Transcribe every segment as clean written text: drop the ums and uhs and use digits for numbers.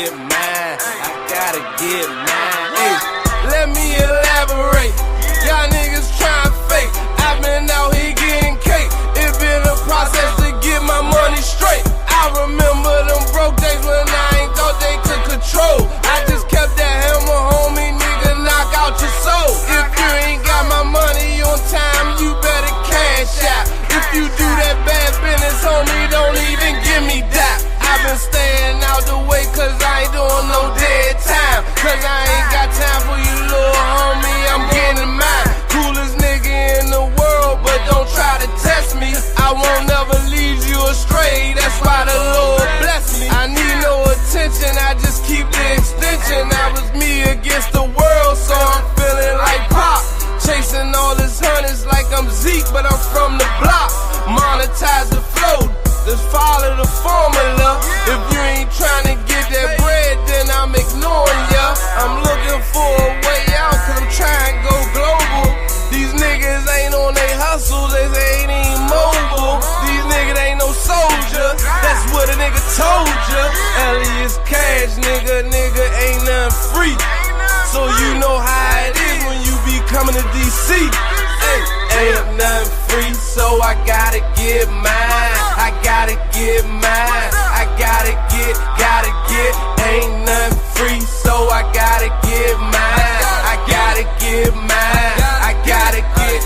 get mine. I gotta get mine. Hey, let me elaborate. Y'all niggas trying fake. I've been out here getting cake. It been a process to get my money straight. I remember them broke days when I ain't thought they could control. I just kept that hammer, homie, nigga, knock out your soul. If you ain't got my money on time, you better cash out. If you do that bad business, homie, don't even give me that. I've been staying out the way cause I ain't doing no dead time. Cause I ain't got time for you, little homie, I'm getting mine. Coolest nigga in the world, but don't try to test me. I won't never lead you astray, that's why the Lord bless me. I need no attention, I just keep the extension. I was me against the world, so I'm feeling like Pop. Chasing all this hundreds like I'm Zeke, but I'm from the block. Monetize the flow, just follow the formula. If you ain't trying to get that bread, then I'm ignoring ya. I'm looking for a way out, cause I'm trying to go global. These niggas ain't on they hustle, they ain't even mobile. These niggas ain't no soldier, that's what a nigga told ya. Elias Cash, nigga ain't nothing free. So you know how it is when you be coming to DC. Hey, ain't nothing free, so I gotta get mine. I gotta get mine. I gotta get. Ain't nothing free, so I gotta get mine. I gotta get mine. I gotta get.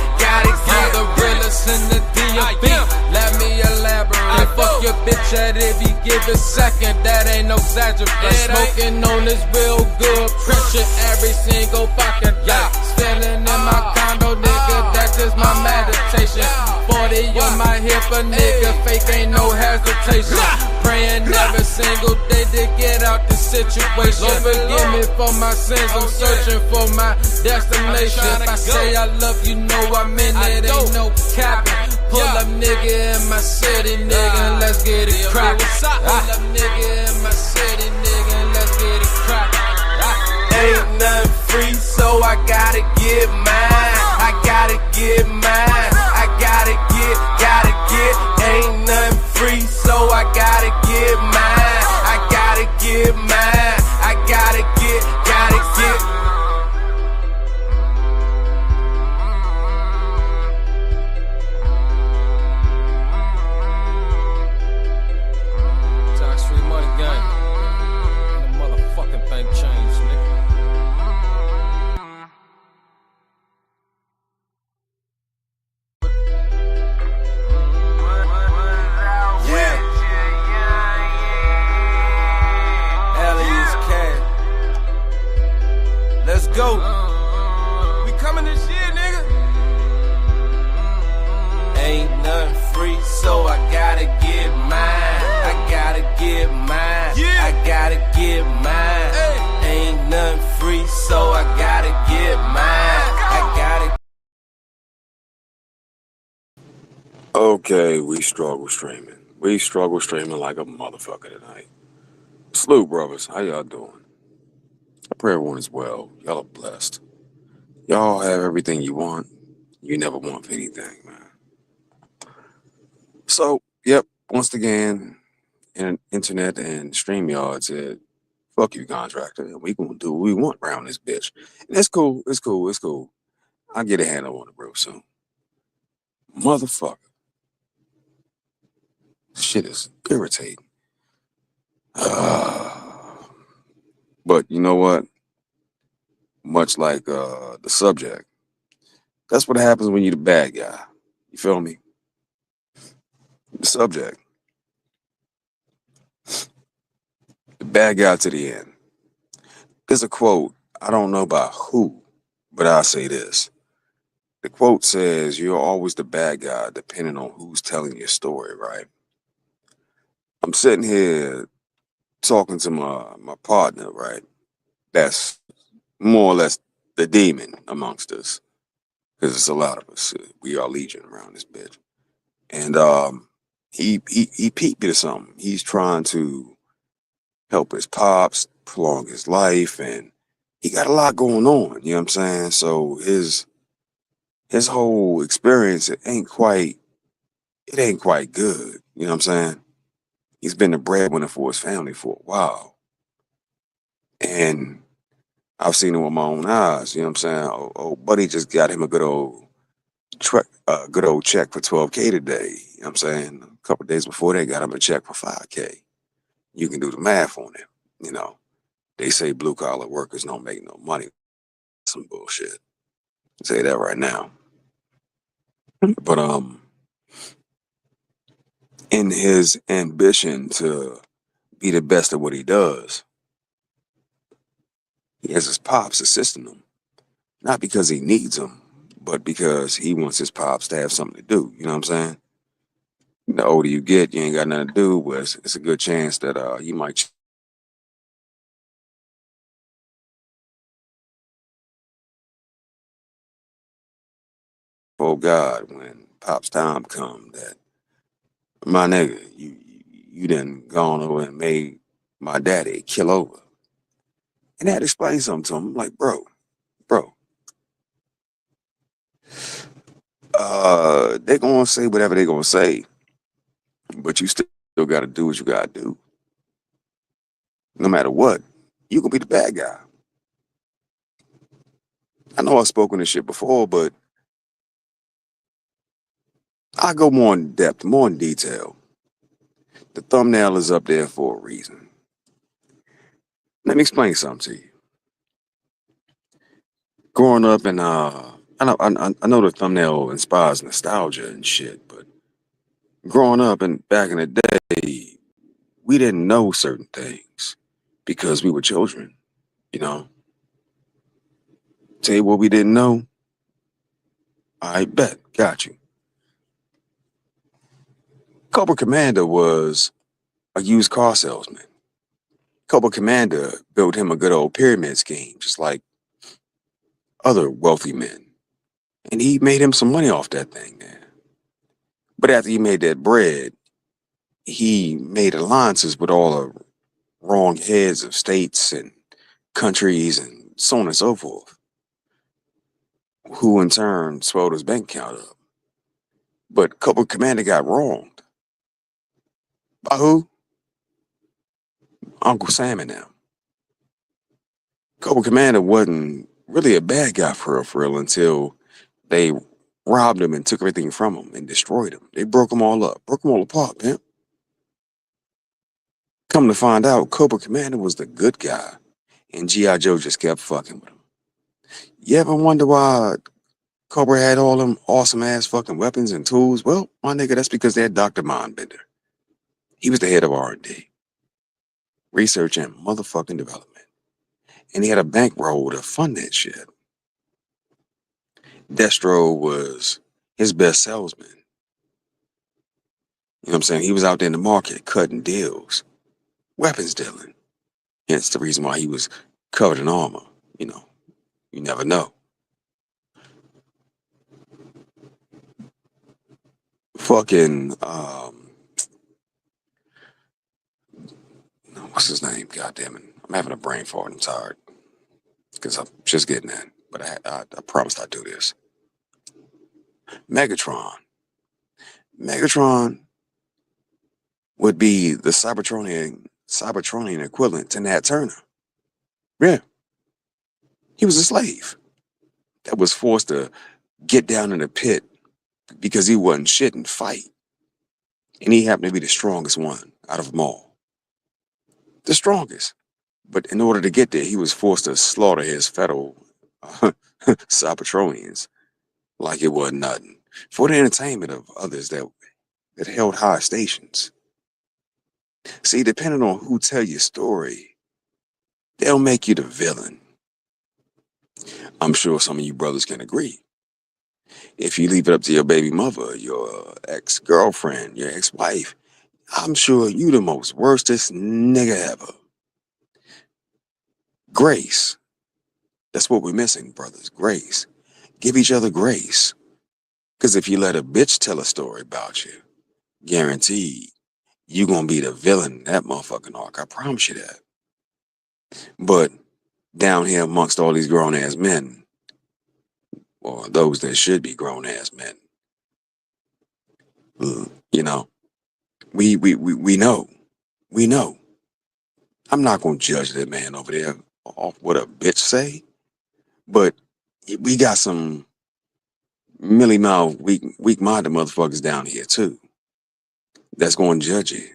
The realest in the DMV. Let me elaborate. Fuck your bitch at every given second. That ain't no exaggeration. Smoking on this real good pressure every single fucking day. Spilling in my condo, nigga. That's just my meditation. 40 on my hip, a nigga. Fake ain't no hesitation. Praying every single day to get out the situation. Lord forgive me for my sins. I'm searching for my destination. If I say I love you, know I'm in it. Ain't no capping. Pull up nigga in my city, nigga, and let's get it crackin'. Pull up nigga in my city, nigga, and let's get it crackin'. Ain't nothing free, so I gotta get mine. I gotta get mine. I gotta get. Ain't nothing free, so I gotta get mine. I gotta get mine. I gotta get. Tax free money gang. And the motherfucking thing changed, nigga. Let's go. We coming this year, nigga. Ain't nothing free, so I gotta get mine. I gotta get mine. I gotta get mine. Ain't nothing free, so I gotta get mine. I gotta. Okay, we struggle streaming. We struggle streaming like a motherfucker tonight. Salute, brothers. How y'all doing? I pray everyone is well. Y'all are blessed. Y'all have everything you want. You never want for anything, man. So, yep, once again, internet and StreamYard said, fuck you, contractor, and we gonna do what we want around this bitch. And it's cool, it's cool. I'll get a handle on it real soon. Motherfucker. Shit is irritating. But you know what? Much like the subject, that's what happens when you're the bad guy. You feel me? The subject. The bad guy to the end. There's a quote, I don't know by who, but I'll say this. The quote says, you're always the bad guy depending on who's telling your story, right? I'm sitting here talking to my partner, right? That's more or less the demon amongst us, because it's a lot of us. We are legion around this bitch. And he peeped me to something. He's trying to help his pops, prolong his life, and he got a lot going on, you know what I'm saying? So his whole experience, it ain't quite good, you know what I'm saying? He's been the breadwinner for his family for a while. And I've seen it with my own eyes. You know what I'm saying? Old buddy just got him a good old check for 12K today. You know what I'm saying? A couple of days before they got him a check for 5K. You can do the math on it. You know, they say blue collar workers don't make no money. Some bullshit. I'll say that right now. But in his ambition to be the best at what he does, he has his pops assisting him. Not because he needs them, but because he wants his pops to have something to do. You know what I'm saying? The older you get, you ain't got nothing to do, but it's a good chance that you might. Oh God, when pops time come, that my nigga, you done gone over and made my daddy kill over, and that explains something to him. I'm like, bro, they gonna say whatever they gonna say, but you still gotta do what you gotta do. No matter what, you gonna be the bad guy. I know I've spoken this shit before, but I go more in depth, more in detail. The thumbnail is up there for a reason. Let me explain something to you. Growing up and I know the thumbnail inspires nostalgia and shit, but growing up and back in the day, we didn't know certain things because we were children, you know. Tell you what we didn't know. I bet, got you. Cobra Commander was a used car salesman. Cobra Commander built him a good old pyramid scheme, just like other wealthy men. And he made him some money off that thing, man. But after he made that bread, he made alliances with all the wrong heads of states and countries and so on and so forth, who in turn swelled his bank account up. But Cobra Commander got wronged. By who? Uncle Sam and them. Cobra Commander wasn't really a bad guy for real until they robbed him and took everything from him and destroyed him. They broke him all up, broke him all apart, man. Come to find out, Cobra Commander was the good guy, and G.I. Joe just kept fucking with him. You ever wonder why Cobra had all them awesome ass fucking weapons and tools? Well, my nigga, that's because they had Dr. Mindbender. He was the head of R&D, research and motherfucking development. And he had a bankroll to fund that shit. Destro was his best salesman. You know what I'm saying? He was out there in the market cutting deals, weapons dealing. Hence the reason why he was covered in armor. You know, you never know. Fucking, what's his name? God damn it. I'm having a brain fart. I'm tired. Because I'm just getting in. But I promised I'd do this. Megatron. Megatron would be the Cybertronian equivalent to Nat Turner. Yeah. He was a slave that was forced to get down in the pit because he wasn't shit and fight. And he happened to be the strongest one out of them all. The strongest. But in order to get there, he was forced to slaughter his fellow Cybertronians like it wasn't nothing for the entertainment of others that held high stations. See, depending on who tell your story, they'll make you the villain. I'm sure some of you brothers can agree. If you leave it up to your baby mother, your ex-girlfriend, your ex-wife, I'm sure you the most worstest nigga ever. Grace. That's what we're missing, brothers. Grace. Give each other grace. Because if you let a bitch tell a story about you, guaranteed, you gonna be the villain in that motherfucking arc. I promise you that. But down here amongst all these grown-ass men, or those that should be grown-ass men, you know, we know. We know. I'm not gonna judge that man over there. off what a bitch say, but we got some millie mouth, weak minded motherfuckers down here too that's going to judge it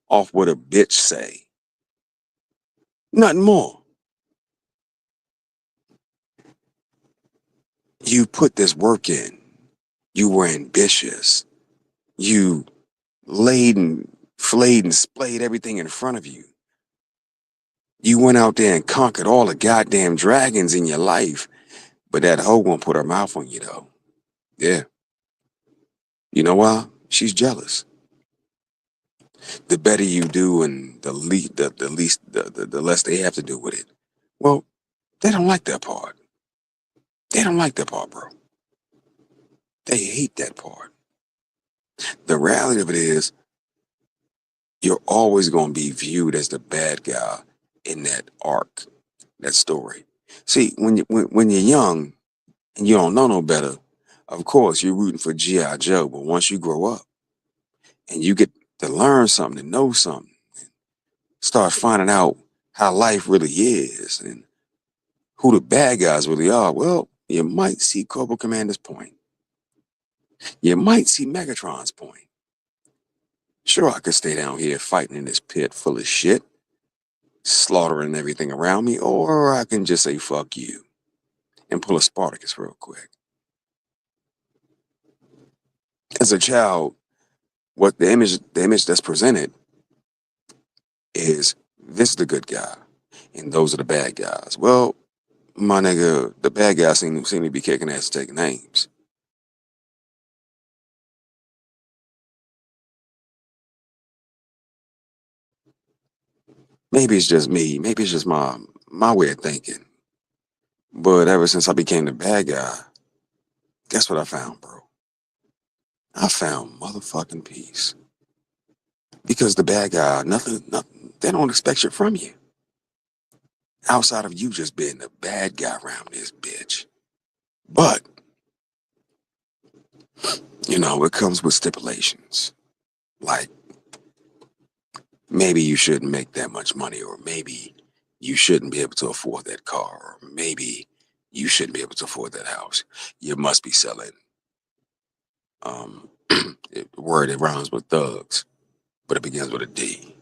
off what a bitch say. Nothing more. You put this work in. You were ambitious. You laid and flayed and splayed everything in front of you. You went out there and conquered all the goddamn dragons in your life, but that hoe won't put her mouth on you though. Yeah. You know why? She's jealous. The better you do and the less they have to do with it. Well, they don't like that part. They don't like that part, bro. They hate that part. The reality of it is you're always going to be viewed as the bad guy in that arc, that story. See, when you're young and you don't know no better, of course you're rooting for G.I. Joe, but once you grow up and you get to learn something and know something, start finding out how life really is and who the bad guys really are, well, you might see Cobra Commander's point. You might see Megatron's point. Sure, I could stay down here fighting in this pit full of shit, slaughtering everything around me, or I can just say fuck you and pull a Spartacus real quick. As a child, what the image that's presented is this is the good guy and those are the bad guys. Well, my nigga, the bad guys seem to be kicking ass and taking names. Maybe it's just me. Maybe it's just my way of thinking. But ever since I became the bad guy, guess what I found, bro? I found motherfucking peace. Because the bad guy, nothing, they don't expect shit from you. Outside of you just being the bad guy around this bitch. But, it comes with stipulations. Like, maybe you shouldn't make that much money, or maybe you shouldn't be able to afford that car, or maybe you shouldn't be able to afford that house. You must be selling, the word it rhymes with thugs, but it begins with a D.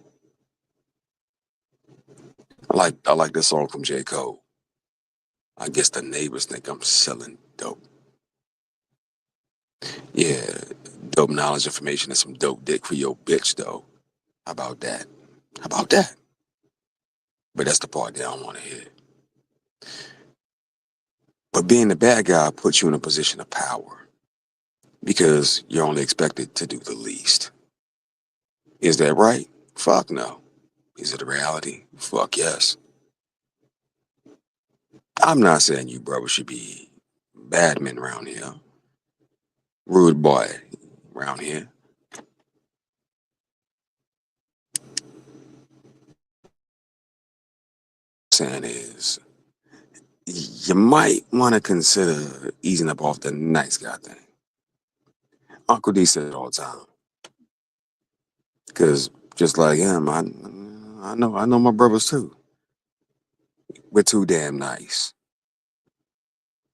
I like this song from J. Cole. I guess the neighbors think I'm selling dope. Yeah, dope knowledge, information, and some dope dick for your bitch, though. How about that? How about that? But that's the part they don't want to hear. But being the bad guy puts you in a position of power because you're only expected to do the least. Is that right? Fuck no. Is it a reality? Fuck yes. I'm not saying you brothers should be bad men around here. Rude boy around here. Saying is, you might want to consider easing up off the nice guy thing. Uncle D said it all the time. Because just like him, I know my brothers too. We're too damn nice.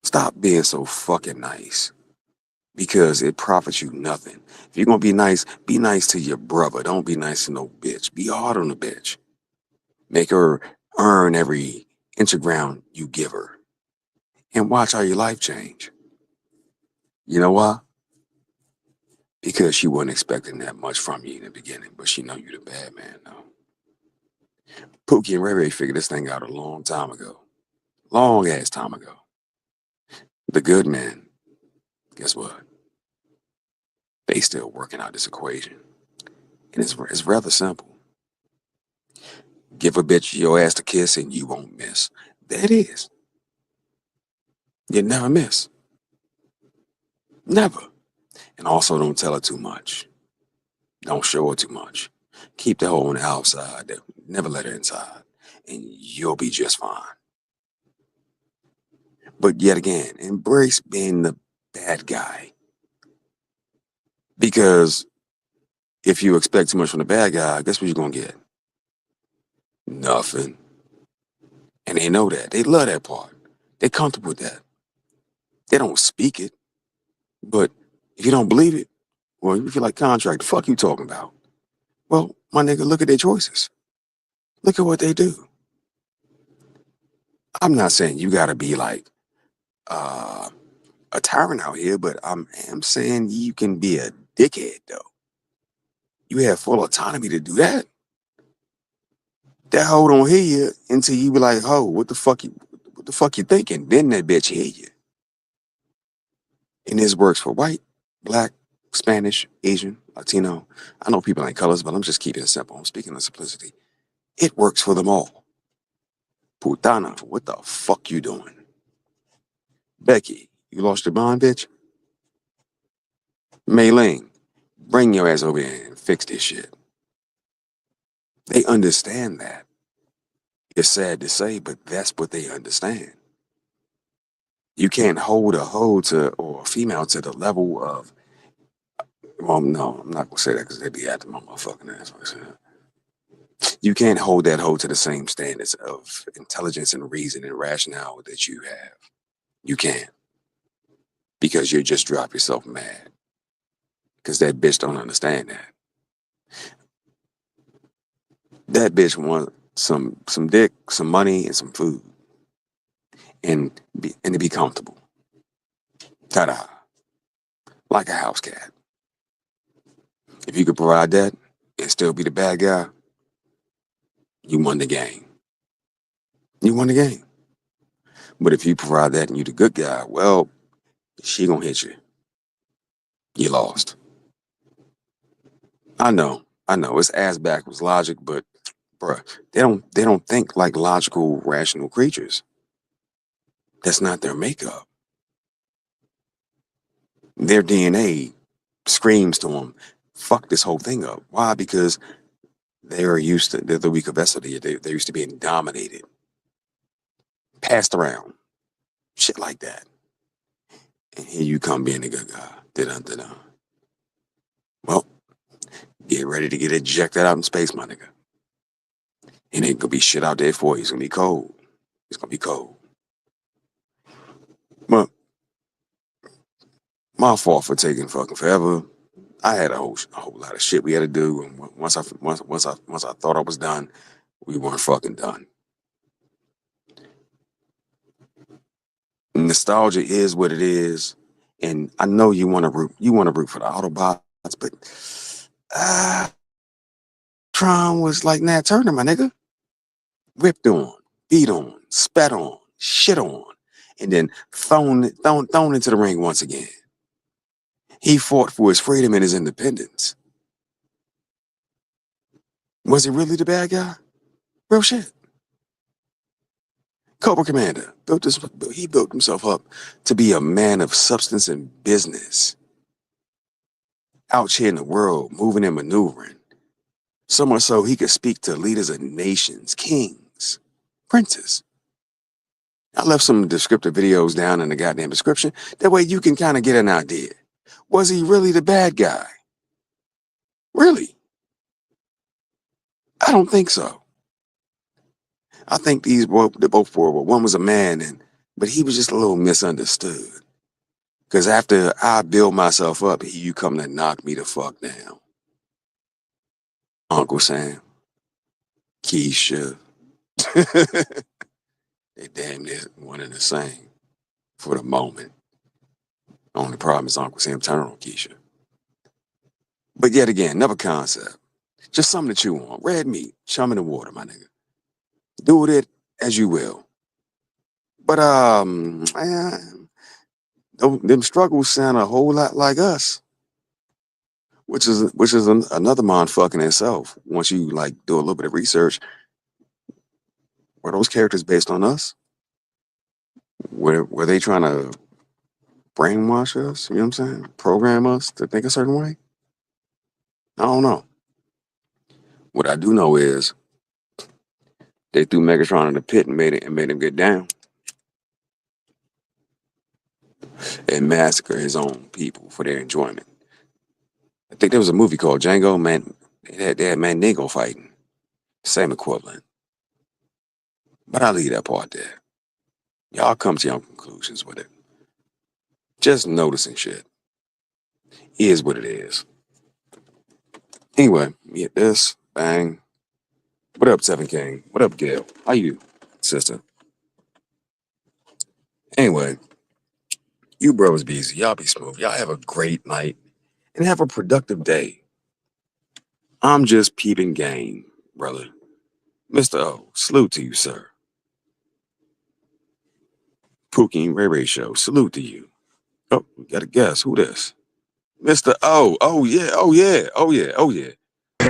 Stop being so fucking nice. Because it profits you nothing. If you're gonna be nice to your brother. Don't be nice to no bitch. Be hard on the bitch. Make her earn every inch of ground you give her. And watch how your life change. You know why? Because she wasn't expecting that much from you in the beginning, but she know you the bad man now. Pookie and Ray Ray figured this thing out a long time ago. Long ass time ago. The good men, guess what? They still working out this equation. And it's rather simple. Give a bitch your ass to kiss and you won't miss. There it is. You never miss. Never. And also don't tell her too much. Don't show her too much. Keep the hoe on the outside. Never let her inside. And you'll be just fine. But yet again, embrace being the bad guy. Because if you expect too much from the bad guy, guess what you're going to get? Nothing. And they know that. They love that part. They're comfortable with that. They don't speak it. But if you don't believe it, well, you feel like contract, the fuck you talking about? Well, my nigga, look at their choices. Look at what they do. I'm not saying you gotta be like a tyrant out here, but I'm saying you can be a dickhead though. You have full autonomy to do that. That hoe don't hear you until you be like, "Ho, what the fuck you thinking?" Then that bitch hear you. And this works for white, black, Spanish, Asian, Latino. I know people ain't colors, but I'm just keeping it simple. I'm speaking of simplicity. It works for them all. Putana, what the fuck you doing? Becky, you lost your mind, bitch? Mei-Ling, bring your ass over here and fix this shit. They understand that. It's sad to say, but that's what they understand. You can't hold a hoe to or a female to the level of, well, no, I'm not gonna say that because they'd be after my motherfucking ass. You can't hold that hoe to the same standards of intelligence and reason and rationale that you have. You can't. Because you just drop yourself mad. Because that bitch don't understand that. That bitch wants some dick, some money, and some food. And to be comfortable. Ta-da. Like a house cat. If you could provide that and still be the bad guy, you won the game. You won the game. But if you provide that and you the good guy, well, she gonna hit you. You lost. I know. It's ass backwards logic, but bruh, they don't think like logical, rational creatures. That's not their makeup. Their DNA screams to them, fuck this whole thing up. Why? Because they're the weaker vessel. They're used to being dominated, passed around, shit like that. And here you come being a good guy. Da-dun. Well, get ready to get ejected out in space, my nigga. It ain't gonna be shit out there for you. It's gonna be cold. It's gonna be cold. But my fault for taking fucking forever. I had a whole lot of shit we had to do, and once I thought I was done, we weren't fucking done. Nostalgia is what it is, and I know you want to root for the Autobots, but Tron was like Nat Turner, my nigga. Ripped on, beat on, spat on, shit on, and then thrown into the ring once again. He fought for his freedom and his independence. Was he really the bad guy? Real shit. Cobra Commander he built himself up to be a man of substance and business. Out here in the world, moving and maneuvering. So much so he could speak to leaders of nations, kings, princes. I left some descriptive videos down in the goddamn description. That way you can kind of get an idea. Was he really the bad guy? Really? I don't think so. I think they both were. One was a man, but he was just a little misunderstood. Because after I build myself up, you come to knock me the fuck down. Uncle Sam, Keisha, they damn near one and the same for the moment. Only problem is Uncle Sam turned on Keisha. But yet again, another concept. Just something to chew on. Red meat, chum in the water, my nigga. Do with it as you will. But them struggles sound a whole lot like us. Which is another mind-fuck in itself. Once you like do a little bit of research, were those characters based on us? Were they trying to brainwash us? You know what I'm saying? Program us to think a certain way? I don't know. What I do know is they threw Megatron in the pit and made him get down and massacre his own people for their enjoyment. I think there was a movie called Django. Man, they had Mandingo fighting, same equivalent. But I leave that part there. Y'all come to your own conclusions with it. Just noticing shit is what it is. Anyway, we hit this. Bang. What up, Seven King? What up, Gail? How you, sister? Anyway, you bros be easy. Y'all be smooth. Y'all have a great night and have a productive day. I'm just peeping game, brother. Mr. O, salute to you, sir. Pookie and Ray Ray Show, salute to you. Oh, we got a guess. Who this? Mr. O. Oh, yeah. Oh, yeah. Oh, yeah. Oh, yeah.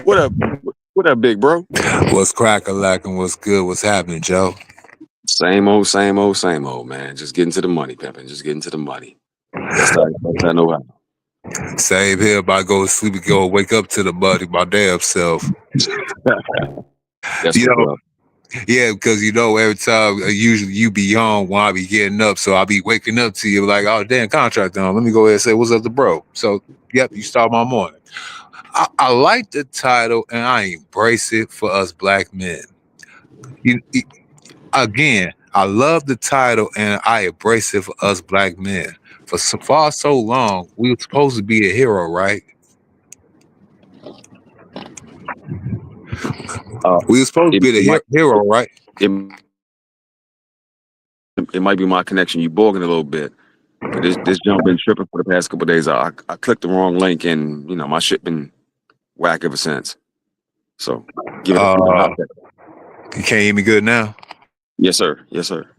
What up? What up, big bro? What's crack-a-lackin'? What's good? What's happening, Joe? Same old, same old, same old, man. Just getting to the money, pimping. Just getting to the money. That's I know how. Same here. About to go to sleep and go wake up to the money, my damn self. That's You know, what yeah, because every time usually you be on when I be getting up, so I be waking up to you like, oh damn, contract on. Let me go ahead and say what's up to bro. So yep, you start my morning. I like the title and I embrace it for us black men. Again, I love the title and I embrace it for us black men. For so long, we were supposed to be a hero, right? We were supposed to be the hero, right? It might be my connection. You bogging a little bit. But this jump been tripping for the past couple of days. I clicked the wrong link and my shit been whack ever since. So give it a you can't hear me good now? Yes, sir. Yes, sir.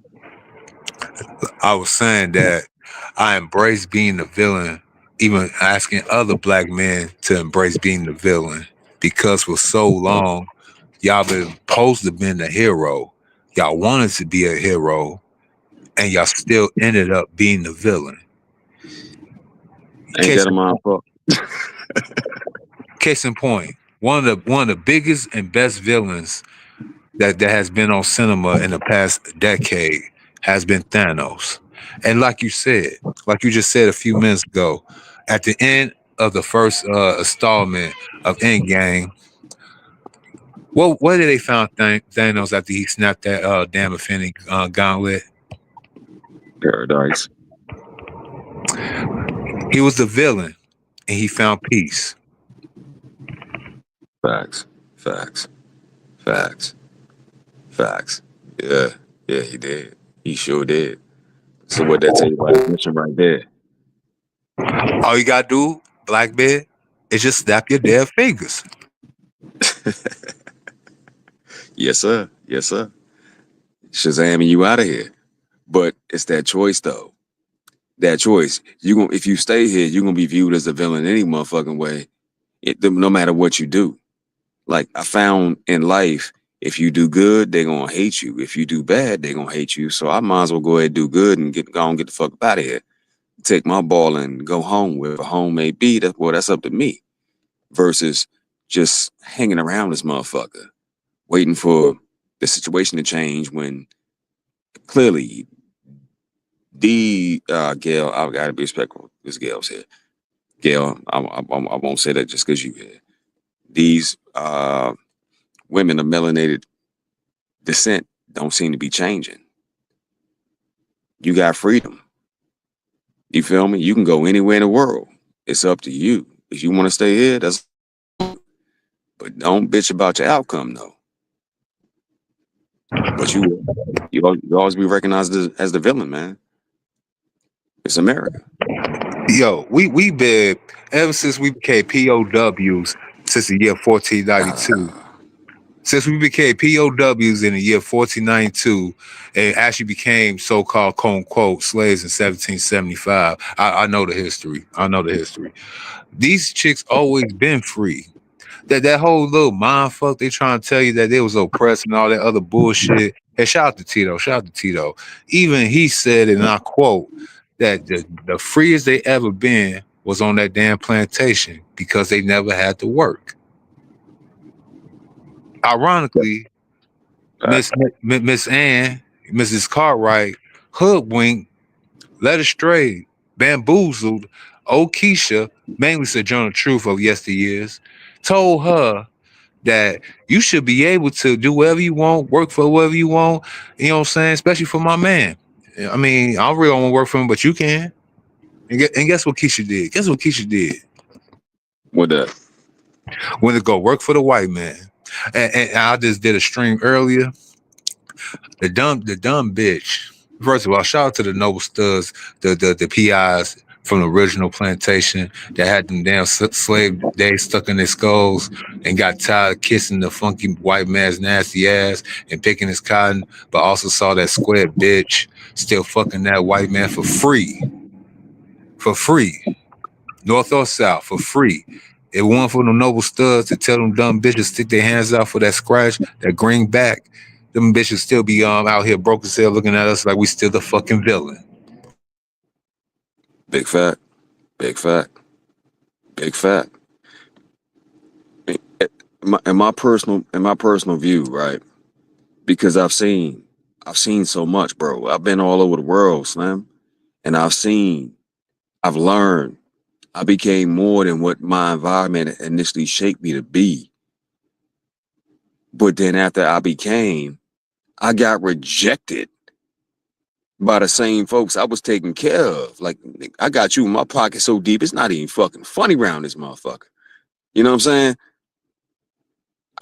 I was saying that I embrace being the villain, even asking other black men to embrace being the villain, because for so long, y'all been supposed to be the hero. Y'all wanted to be a hero, and y'all still ended up being the villain. Ain't that a mindfuck? Case in point, one of the biggest and best villains that has been on cinema in the past decade has been Thanos. And like you just said a few minutes ago, at the end of the first installment of Endgame, where did they found Thanos after he snapped that damn Infinity Gauntlet? Paradise. He was the villain, and he found peace. Facts. Yeah, he did. He sure did. So what that tell you about his mission right there? All you gotta do, black man, is just snap your damn fingers. Yes, sir. Shazamming you out of here. But it's that choice, though. That choice. If you stay here, you're gonna be viewed as a villain any motherfucking way. No matter what you do. Like I found in life, if you do good, they're gonna hate you. If you do bad, they're gonna hate you. So I might as well go ahead and do good and get the fuck up out of here. Take my ball and go home, wherever home may be. That's up to me. Versus just hanging around this motherfucker, waiting for the situation to change when clearly Gail, I gotta be respectful. This Gail's here. Gail, I won't say that just because you here. These women of melanated descent don't seem to be changing. You got freedom. You feel me? You can go anywhere in the world. It's up to you. If you want to stay here, but don't bitch about your outcome, though. But you always be recognized as the villain, man. It's America. Yo, we been ever since we became POWs since the year 1492. Since we became POWs in the year 1492 and actually became so-called quote-unquote slaves in 1775. I know the history. These chicks always been free. That whole little mind fuck they trying to tell you that they was oppressed and all that other bullshit. And shout out to Tito. Even he said, and I quote, that the freest they ever been was on that damn plantation because they never had to work. Ironically, Miss Ann, Mrs. Cartwright, hoodwinked, led astray, bamboozled, old Keisha, mainly Sojourner Truth of yesteryears, told her that you should be able to do whatever you want, work for whatever you want. You know what I'm saying? Especially for my man. I mean, I really don't want to work for him, but you can. And guess what Keisha did? Guess what Keisha did? What that? Went to go work for the white man. And I just did a stream earlier. The dumb bitch. First of all, shout out to the Noble Studs, the PIs from the original plantation that had them damn slave days stuck in their skulls and got tired of kissing the funky white man's nasty ass and picking his cotton, but also saw that square bitch still fucking that white man for free. For free. North or south, for free. It wasn't for the Noble Studs to tell them dumb bitches stick their hands out for that scratch, that greenback. Them bitches still be out here broke as hell looking at us like we still the fucking villain. Big fact. Big fact. Big fact. In my personal view, right? Because I've seen so much, bro. I've been all over the world, Slim, and I've learned. I became more than what my environment initially shaped me to be. But then after I became, I got rejected by the same folks I was taking care of. Like, I got you in my pocket so deep, it's not even fucking funny around this motherfucker. You know what I'm saying?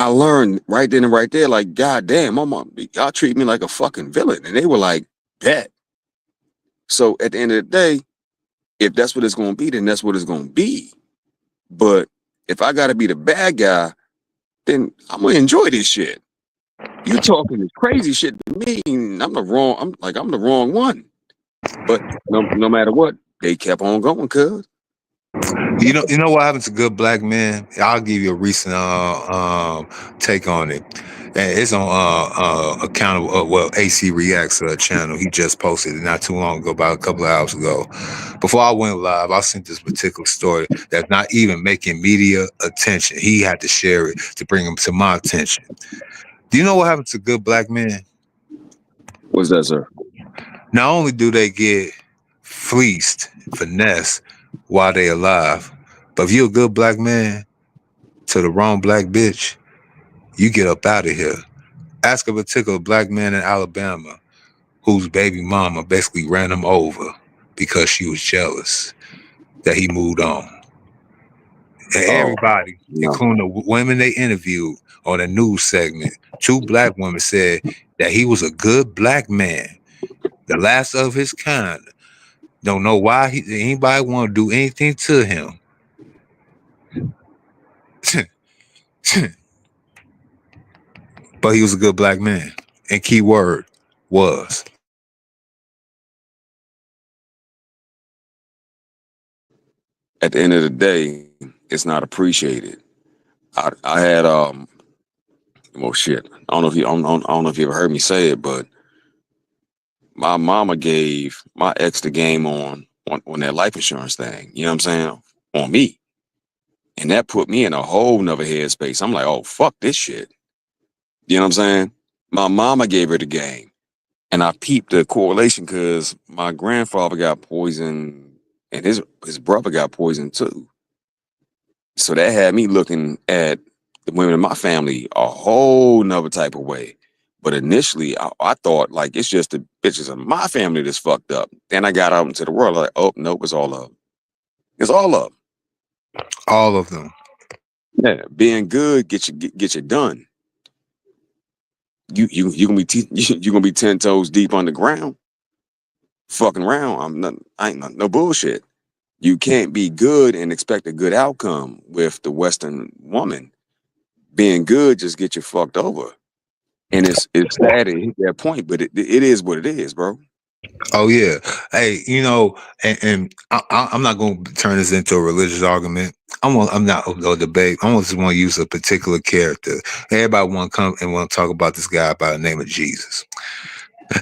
I learned right then and right there, like, God damn, my mom, y'all treat me like a fucking villain. And they were like, bet. So at the end of the day, if that's what it's going to be, then that's what it's going to be. But if I got to be the bad guy, then I'm going to enjoy this shit. You talking this crazy shit to me, I'm the wrong one. But no matter what, they kept on going, cuz. You know what happens to good black men? I'll give you a recent take on it. And it's on account of AC Reacts channel. He just posted it not too long ago, about a couple of hours ago. Before I went live, I sent this particular story that's not even making media attention. He had to share it to bring him to my attention. Do you know what happens to good black men? What's that, sir? Not only do they get fleeced, finessed while they alive, but if you're a good black man to the wrong black bitch, you get up out of here. Ask a particular black man in Alabama whose baby mama basically ran him over because she was jealous that he moved on. And everybody, including the women they interviewed on a news segment, 2 black women said that he was a good black man, the last of his kind. Don't know why anybody want to do anything to him. But he was a good black man. And key word was. At the end of the day, it's not appreciated. I had well, shit. I don't know if you ever heard me say it, but my mama gave my ex the game on that life insurance thing. You know what I'm saying? On me. And that put me in a whole nother headspace. I'm like, oh, fuck this shit. You know what I'm saying? My mama gave her the game. And I peeped the correlation because my grandfather got poisoned and his brother got poisoned too. So that had me looking at the women in my family a whole nother type of way. But initially, I thought, like, it's just the bitches in my family that's fucked up. Then I got out into the world, like, oh, nope, it's all of them. It's all of them. All of them. Yeah, being good get you done. You gonna be 10 toes deep underground, fucking around. I ain't no bullshit. You can't be good and expect a good outcome with the Western woman. Being good just get you fucked over. And it's sad to hit that point, but it is what it is, bro. Oh yeah. Hey, you know, and I'm not going to turn this into a religious argument. I'm not a debate. I just want to use a particular character. Everybody want to come and want to talk about this guy by the name of Jesus.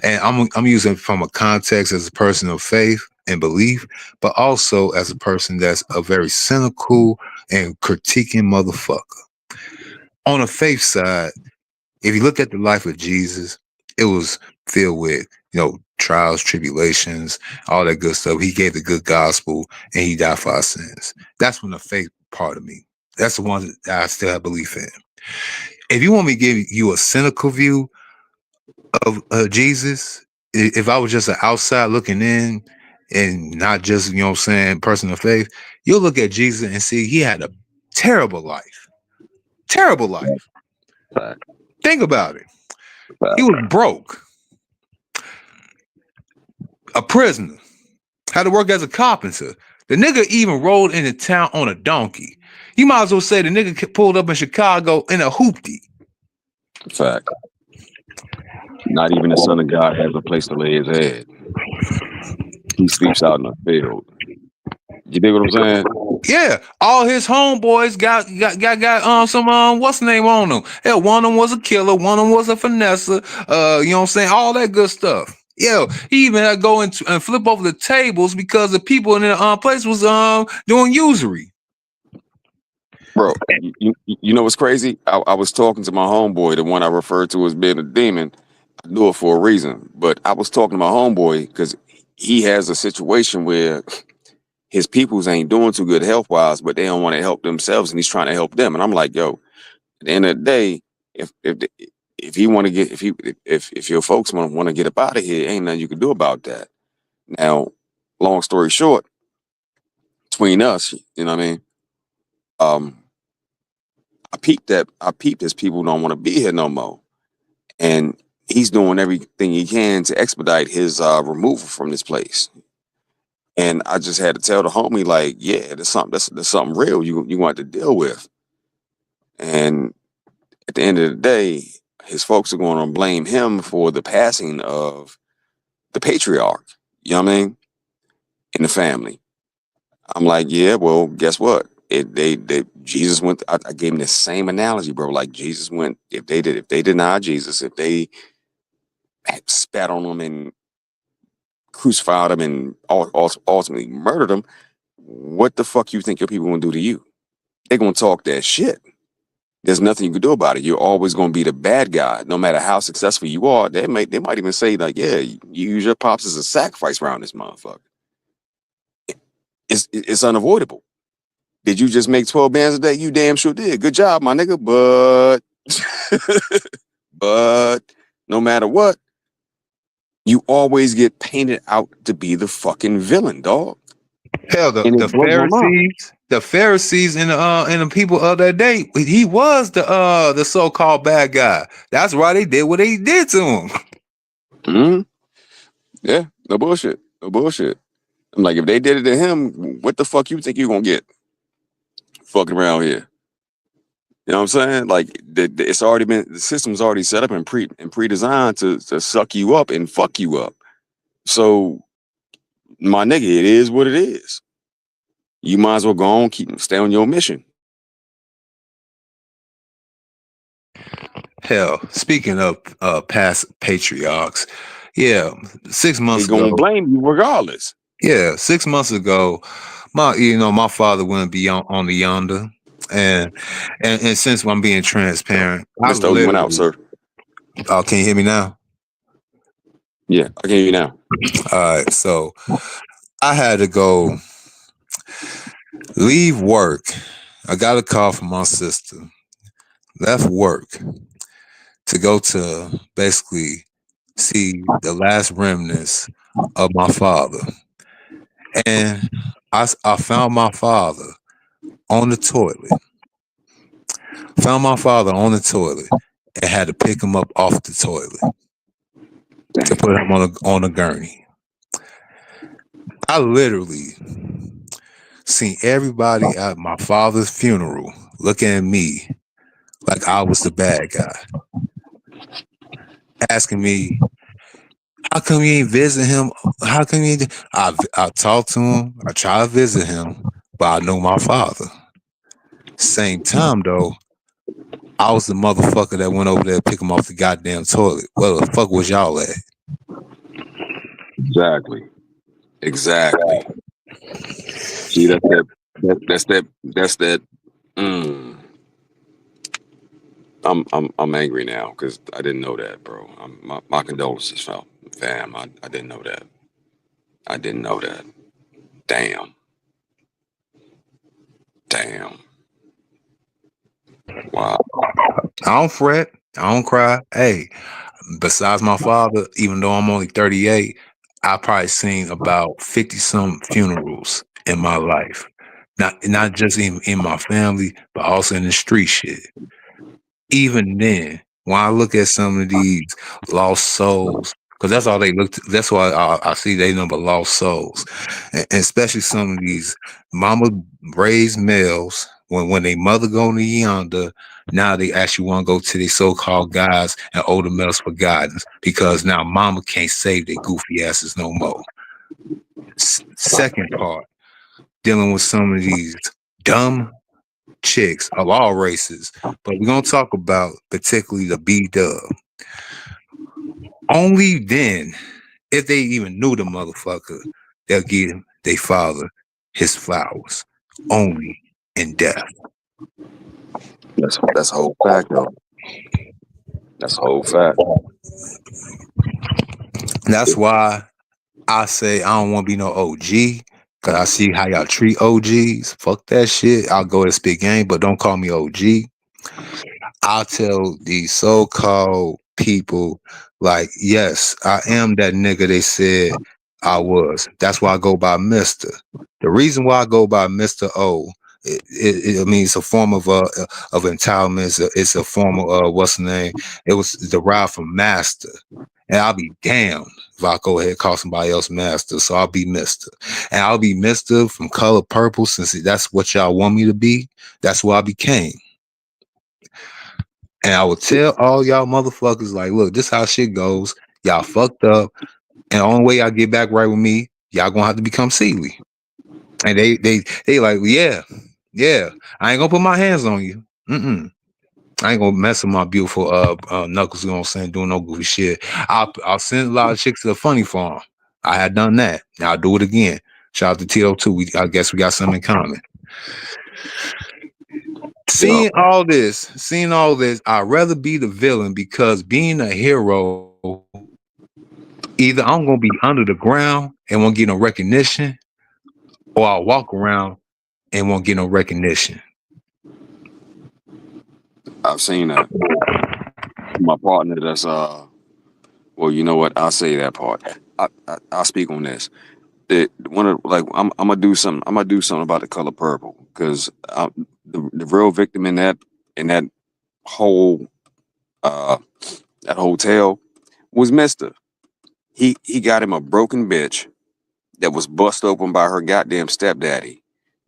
And I'm using from a context as a person of faith and belief, but also as a person that's a very cynical and critiquing motherfucker. On the faith side, if you look at the life of Jesus, it was filled with, trials, tribulations, all that good stuff. He gave the good gospel and he died for our sins. That's from the faith part of me. That's the one that I still have belief in. If you want me to give you a cynical view of Jesus, if I was just an outside looking in and not just, you know what I'm saying, person of faith, you'll look at Jesus and see he had a terrible life. Terrible life. Fact. Think about it. Fact. He was broke. A prisoner. Had to work as a carpenter. The nigga even rode into town on a donkey. You might as well say the nigga pulled up in Chicago in a hoopty. Fact. Not even the Son of God has a place to lay his head. He sleeps out in the field. You dig what I'm saying? Yeah, all his homeboys got some what's the name on them? Hell, one of them was a killer, one of them was a finesser, you know what I'm saying? All that good stuff. Yeah, he even had to go and flip over the tables because the people in the place was doing usury. Bro, you know what's crazy? I was talking to my homeboy, the one I referred to as being a demon. I knew it for a reason, but I was talking to my homeboy because he has a situation where his peoples ain't doing too good health wise, but they don't want to help themselves, and he's trying to help them. And I'm like, yo, at the end of the day, if he want to get if your folks want to get up out of here, ain't nothing you can do about that. Now, long story short, between us, you know what I mean? I peeped his people don't want to be here no more. And he's doing everything he can to expedite his removal from this place. And I just had to tell the homie, like, yeah, there's something real you want to deal with. And at the end of the day, his folks are going to blame him for the passing of the patriarch, you know what I mean, in the family. I'm like, yeah, well, guess what? Jesus went. I gave him the same analogy, bro. Like Jesus went. If they denied Jesus, if they spat on him and crucified him and ultimately murdered him, what the fuck you think your people gonna do to you? They're gonna talk that shit. There's nothing you can do about it. You're always gonna be the bad guy, no matter how successful you are. They might even say like, yeah, you use your pops as a sacrifice around this motherfucker. It's unavoidable. Did you just make 12 bands a day? You damn sure did. Good job, my nigga. But no matter what, you always get painted out to be the fucking villain, dog. Hell, the Pharisees and the people of that day, he was the so-called bad guy. That's why they did what they did to him. Mm-hmm. Yeah, no bullshit. I'm like, if they did it to him, what the fuck you think you gonna get? Fucking around here. You know what I'm saying? Like it's already been, the system's already set up and pre-designed to suck you up and fuck you up. So my nigga, it is what it is. You might as well go on, stay on your mission. Hell, speaking of past patriarchs, yeah, 6 months They're ago, gonna blame you regardless. yeah, 6 months ago, my father went beyond the yonder, and since I'm being transparent, Mr. O, you went out, sir. Oh, can you hear me now? Yeah, I can hear you now. All right, so I had to go leave work. I got a call from my sister. Left work to go to basically see the last remnants of my father. And I found my father on the toilet. Found my father on the toilet and had to pick him up off the toilet to put him on a gurney. I literally seen everybody at my father's funeral looking at me like I was the bad guy, asking me, how come you ain't visit him? How come you ain't? I talked to him. I try to visit him, but I know my father. Same time though, I was the motherfucker that went over there to pick him off the goddamn toilet. Where the fuck was y'all at? Exactly. See, that's that. I'm angry now because I didn't know that, bro. My condolences, fam. I didn't know that. Damn. Wow. I don't fret. I don't cry. Hey, besides my father, even though I'm only 38, I probably seen about 50 some funerals in my life. Not just in my family, but also in the street shit. Even then, when I look at some of these lost souls, because that's all they look to, that's why I see they number lost souls. And especially some of these mama raised males, when they mother go to yonder, now they actually want to go to these so-called guys and older males for guidance because now mama can't save their goofy asses no more. Second part, dealing with some of these dumb chicks of all races, but we're gonna talk about particularly the B-dub. Only then, if they even knew the motherfucker, they'll give their father his flowers. Only in death. That's a whole fact, though. That's a whole fact. That's why I say I don't want to be no OG. Cause I see how y'all treat OGs. Fuck that shit. I'll go to spit game, but don't call me OG. I'll tell these so-called people, like, yes, I am that nigga they said I was. That's why I go by Mr. The reason why I go by Mr. O, I mean, it's a form of entitlement. It's a form of what's the name? It was derived from master. And I'll be damned if I go ahead and call somebody else master. So I'll be Mr. And I'll be Mr. from color purple, since that's what y'all want me to be. That's what I became. And I would tell all y'all motherfuckers, like, look, this how shit goes. Y'all fucked up. And the only way y'all get back right with me, y'all gonna have to become Sealy. And they like, yeah. I ain't gonna put my hands on you. I ain't gonna mess with my beautiful knuckles, you know what I'm saying, doing no goofy shit. I'll send a lot of chicks to the funny farm. I had done that. Now I'll do it again. Shout out to TO2. I guess we got something in common. Seeing all this, I'd rather be the villain, because being a hero, either I'm gonna be under the ground and won't get no recognition, or I'll walk around and won't get no recognition. I've seen that. My partner that's well, you know what? I'll say that part. I'll speak on this. One of, like, I'm gonna do something. I'm gonna do something about the color purple, because the real victim in that whole that hotel was Mister. He got him a broken bitch that was bust open by her goddamn stepdaddy,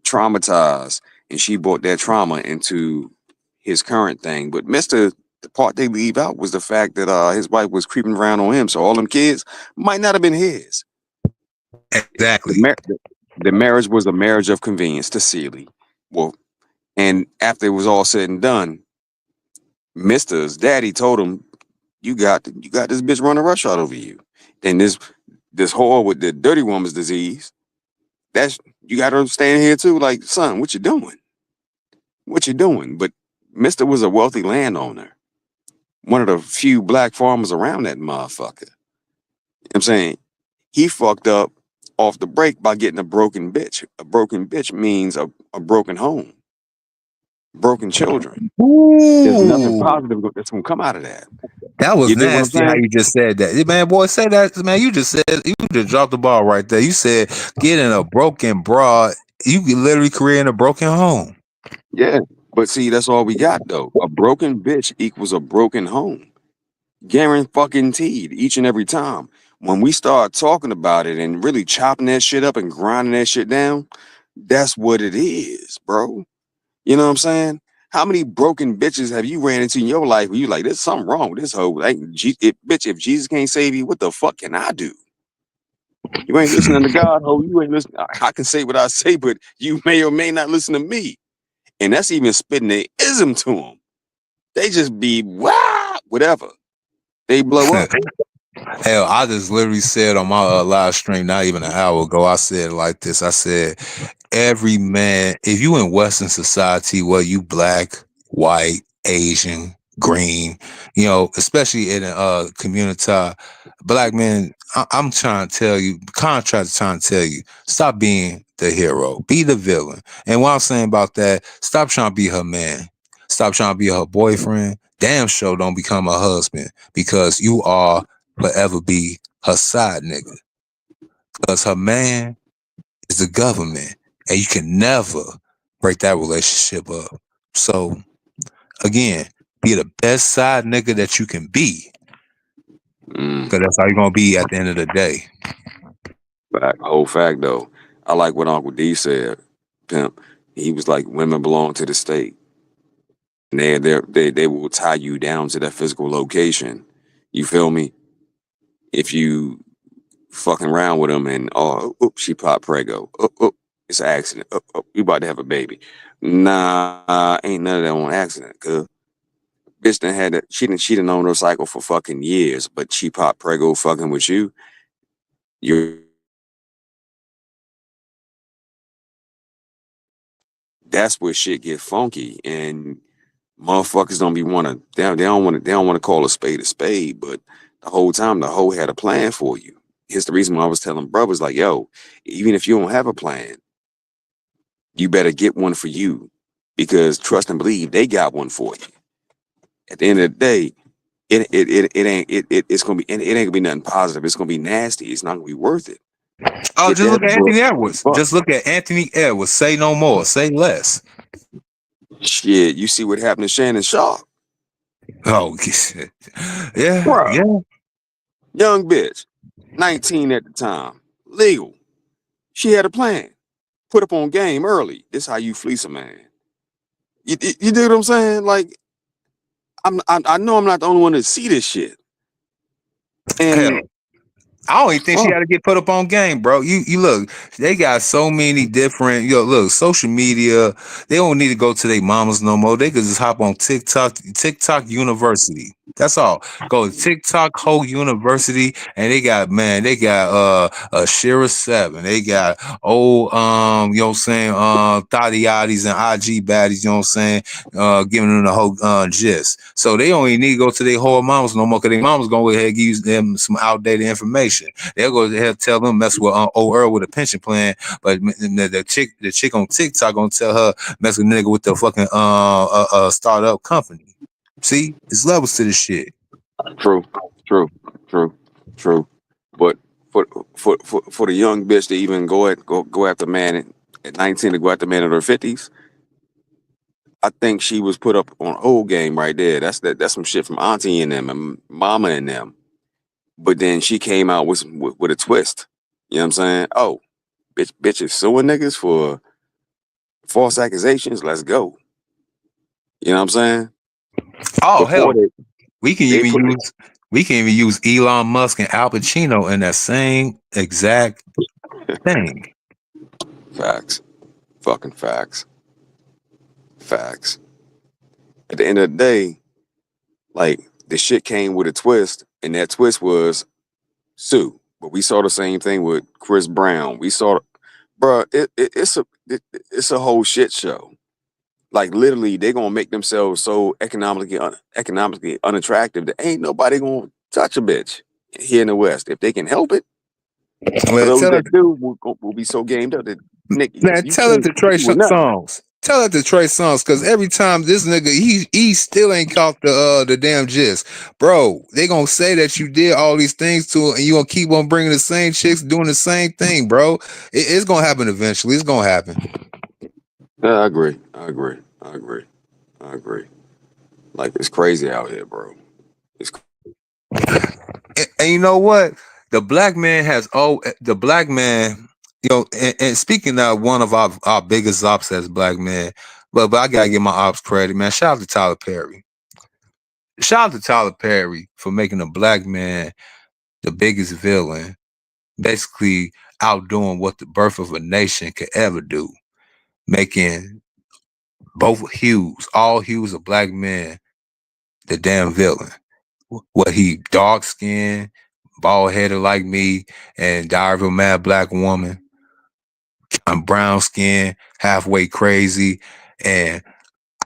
traumatized, and she brought that trauma into his current thing. But Mister, the part they leave out was the fact that his wife was creeping around on him, so all them kids might not have been his. Exactly. The marriage was a marriage of convenience to Sealy. Well, and after it was all said and done, Mister's daddy told him, "You got this bitch running roughshod over you, and this whore with the dirty woman's disease. That's, you got her staying here too. Like, son, what you doing? What you doing?" But Mister was a wealthy landowner, one of the few black farmers around that motherfucker. You know what I'm saying? He fucked up off the break by getting a broken bitch. A broken bitch means a broken home, broken children. There's nothing positive that's gonna come out of that. That was You dig what I'm nasty how saying? you just said that. Man, boy, say that, man. You just dropped the ball right there. You said getting a broken broad, you could literally create a broken home. Yeah, but see, that's all we got though. A broken bitch equals a broken home. Guaranteed each and every time. When we start talking about it and really chopping that shit up and grinding that shit down, that's what it is, bro. You know what I'm saying? How many broken bitches have you ran into in your life where you like, there's something wrong with this hoe? Like, bitch, if Jesus can't save you, what the fuck can I do? You ain't listening to God, ho. You ain't listening. I can say what I say, but you may or may not listen to me. And that's even spitting the ism to them. They just be, wow, whatever. They blow up. Hell, I just literally said on my live stream not even an hour ago, I said it like this. I said, every man, if you in Western society, whether you black, white, Asian, green, you know, especially in a community, black men, I'm trying to tell you, contractors trying to tell you, stop being the hero, be the villain. And what I'm saying about that, stop trying to be her man. Stop trying to be her boyfriend. Damn sure don't become her husband because you are forever be her side nigga. Because her man is the government and you can never break that relationship up. So again, be the best side nigga that you can be. Because that's how you're gonna be at the end of the day. Fact, whole fact though. I like what Uncle D said, pimp. He was like, women belong to the state. And they will tie you down to that physical location. You feel me? If you fucking around with them and she popped prego. It's an accident. You about to have a baby. Nah, ain't none of that on accident, cuz. Bitch done had that she done known her cycle for fucking years, but she popped prego fucking with you. That's where shit get funky and motherfuckers don't be wanna they don't wanna call a spade, but the whole time the hoe had a plan for you. Here's the reason why I was telling brothers like, yo, even if you don't have a plan, you better get one for you because trust and believe they got one for you. At the end of the day, it's gonna be it ain't gonna be nothing positive. It's gonna be nasty. It's not gonna be worth it. Oh, Get just that look at book. Anthony Edwards. Fuck. Just look at Anthony Edwards. Say no more. Say less. Shit, you see what happened to Shannon Sharp? Oh, yeah, Bruh, yeah. young bitch, 19 at the time, legal. She had a plan. Put up on game early. This how you fleece a man. You dig what I'm saying? Like, I know I'm not the only one to see this shit. Hell, And I don't even think she fuck, had to get put up on game, bro. You look, they got so many different, look, social media. They don't need to go to their mamas no more. They could just hop on TikTok University. That's all. Go to TikTok Whole University, and they got Shira 7. They got you know what I'm saying, Thotty Yachties and IG baddies, you know what I'm saying, giving them the whole gist. So they don't even need to go to their whole mamas no more because their mamas gonna go ahead and give them some outdated information. They'll go ahead and tell them mess with old Earl with a pension plan, but the chick on TikTok gonna tell her mess with nigga with the fucking startup company. See, it's levels to this shit. true. But for the young bitch to even go after man at 19 to go after man in her 50s, I think she was put up on old game right there. That's some shit from auntie and them and mama and them. But then she came out with a twist. You know what I'm saying? Oh, bitch is suing niggas for false accusations. Let's go. You know what I'm saying? Oh Before hell, we can they even put use Elon Musk and Al Pacino in that same exact thing. facts, fucking facts. At the end of the day, like the shit came with a twist, and that twist was sue. But we saw the same thing with Chris Brown. We saw, bro, it's a whole shit show. Like literally, they're gonna make themselves so economically unattractive that ain't nobody gonna touch a bitch here in the West if they can help it. For Well, those that do, will be so gamed up that Nick, man, you tell it can't to Trey compete with nothing. Songs. Tell it to Trey Songs, because every time this nigga, he still ain't caught the damn gist, bro. They gonna say that you did all these things to it, and you gonna keep on bringing the same chicks doing the same thing, bro. It's gonna happen eventually. It's gonna happen. Yeah, I agree. Like it's crazy out here, bro. It's And you know what? The black man, and speaking of one of our biggest ops as black man, but I gotta give my ops credit, man. Shout out to Tyler Perry. Shout out to Tyler Perry for making a black man the biggest villain, basically outdoing what the birth of a nation could ever do, making all hues of black men, the damn villain. What he dark skinned, bald headed like me, and Diary of a Mad Black Woman. I'm brown skinned, halfway crazy, and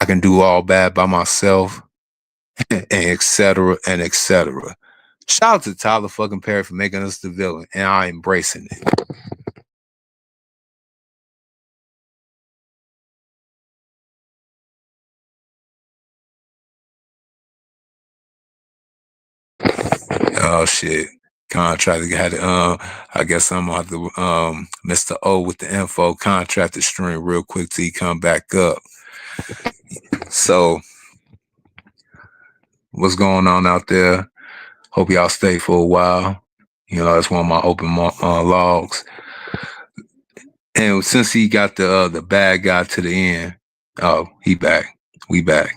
I can do all bad by myself, and etc. and etc. Shout out to Tyler fucking Perry for making us the villain, and I'm embracing it. shit. Contractor had it. I guess I'm gonna have to Mr. O with the info. Contractor stream real quick till he come back up. So, what's going on out there? Hope y'all stay for a while. You know, that's one of my open logs. And since he got the bad guy to the end, oh, he back. We back.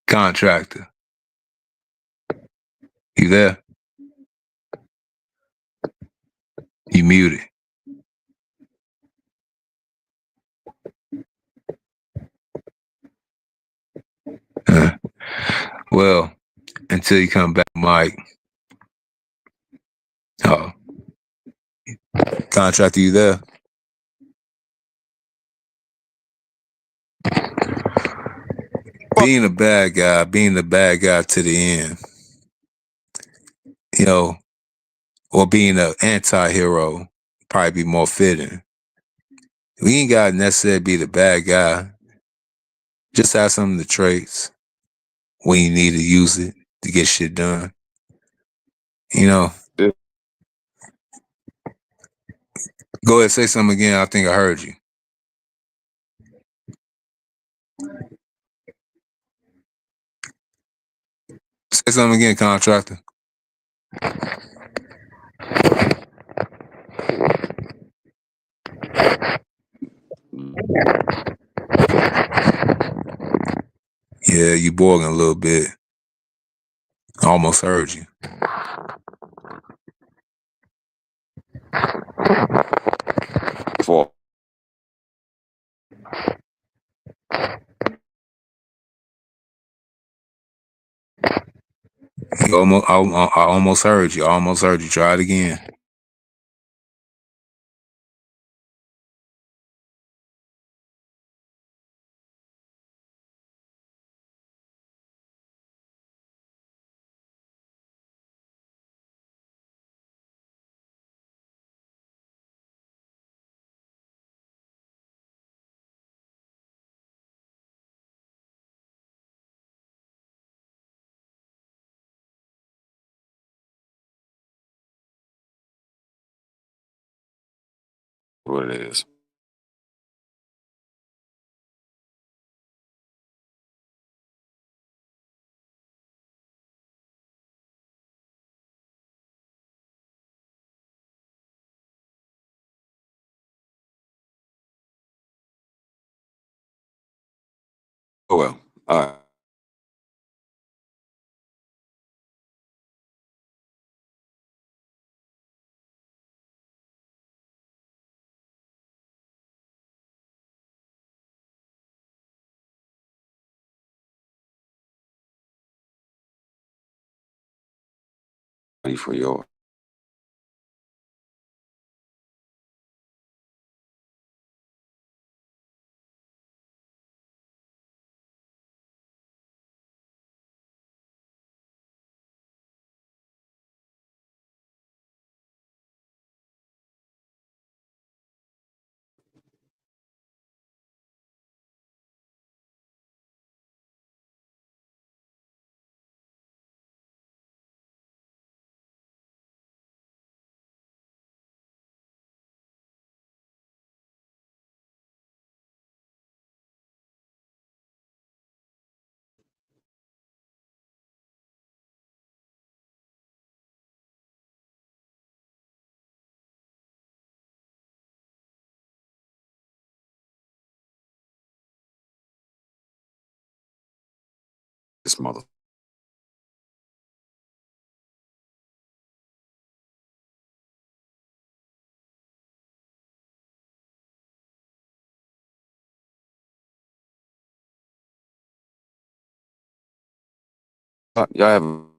Contractor, you there? You muted. Well, until you come back, Mike. Oh, Contractor, you there? Being the bad guy to the end, you know, or being an anti-hero, probably be more fitting. We ain't got to necessarily be the bad guy. Just have some of the traits when you need to use it to get shit done. You know. Go ahead, say something again. I think I heard you. Say something again, Contractor. Yeah, you boiling a little bit. I almost heard you. For I almost heard you. I almost heard you. Try it again. what it is. Oh well. All right. For your this mother. Y'all have